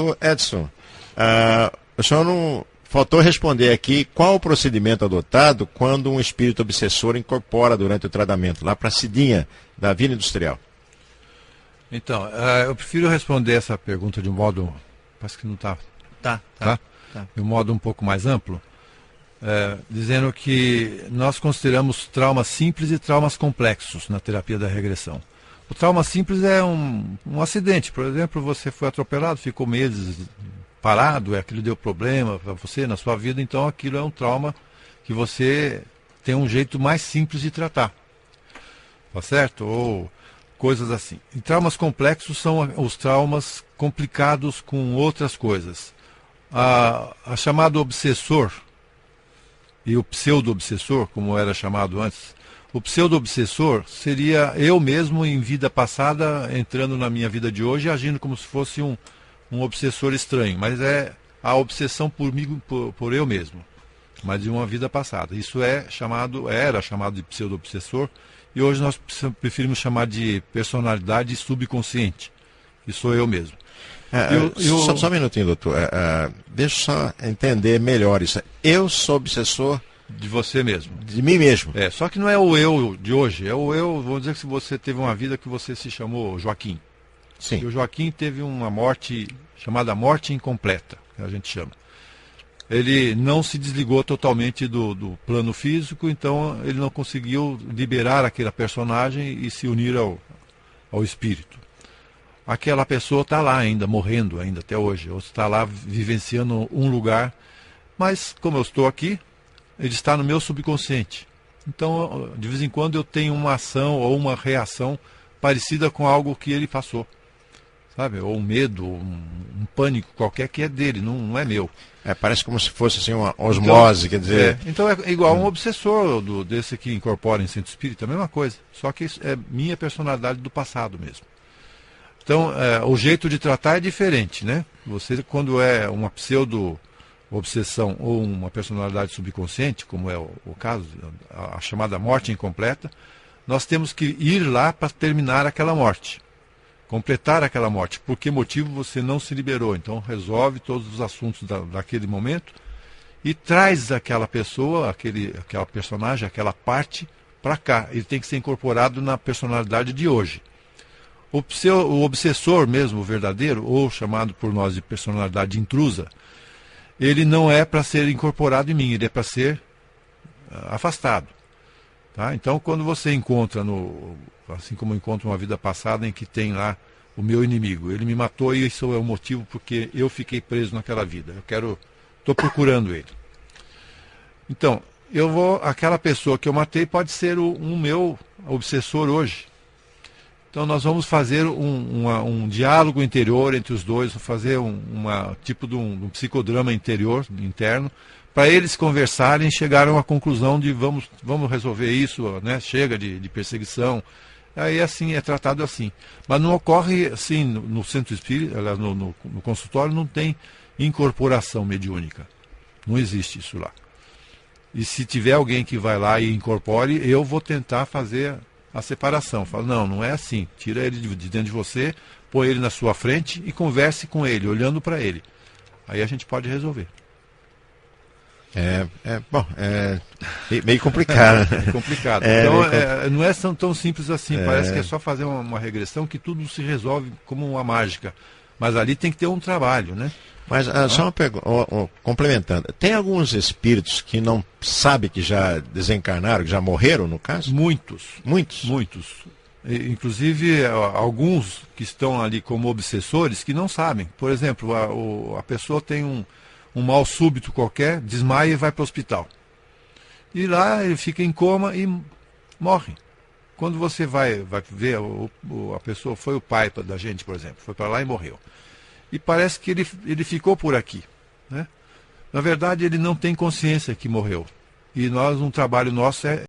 Doutor Edson, o senhor não faltou responder aqui qual o procedimento adotado quando um espírito obsessor incorpora durante o tratamento, lá para a Cidinha, da Vila Industrial. Então, eu prefiro responder essa pergunta de um modo, parece que não está, tá? De um modo um pouco mais amplo, dizendo que nós consideramos traumas simples e traumas complexos na terapia da regressão. O trauma simples é um acidente, por exemplo, você foi atropelado, ficou meses parado, aquilo deu problema para você na sua vida, então aquilo é um trauma que você tem um jeito mais simples de tratar, tá certo? Ou coisas assim. E traumas complexos são os traumas complicados com outras coisas. A chamado obsessor e o pseudo-obsessor, como era chamado antes, o pseudo-obsessor seria eu mesmo em vida passada, entrando na minha vida de hoje, agindo como se fosse um obsessor estranho, mas é a obsessão por mim, por eu mesmo, mas de uma vida passada. Isso era chamado de pseudo-obsessor, e hoje nós preferimos chamar de personalidade subconsciente, que sou eu mesmo. Só um minutinho, doutor. Deixa eu só entender melhor isso. Eu sou obsessor de você mesmo. De mim mesmo. Só que não é o eu de hoje, é o eu, vamos dizer que se você teve uma vida que você se chamou Joaquim. Sim. E o Joaquim teve uma morte chamada morte incompleta, que a gente chama. Ele não se desligou totalmente do plano físico, então ele não conseguiu liberar aquela personagem e se unir ao espírito. Aquela pessoa está lá ainda, morrendo ainda até hoje, ou está lá vivenciando um lugar, mas como eu estou aqui, ele está no meu subconsciente. Então, de vez em quando eu tenho uma ação ou uma reação parecida com algo que ele passou. Sabe? Ou um medo, um pânico qualquer que é dele, não é meu. Parece como se fosse assim, uma osmose, então, quer dizer... Então é igual um obsessor desse que incorpora em centro espírita, a mesma coisa. Só que isso é minha personalidade do passado mesmo. Então, o jeito de tratar é diferente, né? Você, quando é uma pseudo-obsessão ou uma personalidade subconsciente, como é o caso, a chamada morte incompleta, nós temos que ir lá para terminar aquela morte. Completar aquela morte. Por que motivo você não se liberou? Então resolve todos os assuntos daquele momento e traz aquela pessoa, aquela personagem, aquela parte para cá. Ele tem que ser incorporado na personalidade de hoje. O obsessor mesmo, o verdadeiro, ou chamado por nós de personalidade intrusa, ele não é para ser incorporado em mim, ele é para ser afastado. Tá? Então quando você encontra assim como eu encontro uma vida passada em que tem lá o meu inimigo, ele me matou e isso é o motivo porque eu fiquei preso naquela vida. Estou procurando ele. Então, aquela pessoa que eu matei pode ser um meu obsessor hoje. Então nós vamos fazer um diálogo interior entre os dois, fazer tipo de um psicodrama interno, para eles conversarem e chegarem a uma conclusão de vamos resolver isso, né? Chega de perseguição. Aí assim, é tratado assim. Mas não ocorre assim no centro espírita, no consultório não tem incorporação mediúnica. Não existe isso lá. E se tiver alguém que vai lá e incorpore, eu vou tentar fazer a separação. Falo, não é assim. Tira ele de dentro de você, põe ele na sua frente e converse com ele, olhando para ele. Aí a gente pode resolver. Meio complicado. É complicado. Então, não é tão simples assim. Parece que é só fazer uma regressão que tudo se resolve como uma mágica. Mas ali tem que ter um trabalho, né? Mas só uma pergunta, complementando. Tem alguns espíritos que não sabem que já desencarnaram, que já morreram, no caso? Muitos. Muitos? Muitos. Inclusive, alguns que estão ali como obsessores que não sabem. Por exemplo, a pessoa tem um mal súbito qualquer, desmaia e vai para o hospital. E lá ele fica em coma e morre. Quando você vai ver, a pessoa foi o pai da gente, por exemplo, foi para lá e morreu. E parece que ele ficou por aqui, né? Na verdade, ele não tem consciência que morreu. E um trabalho nosso é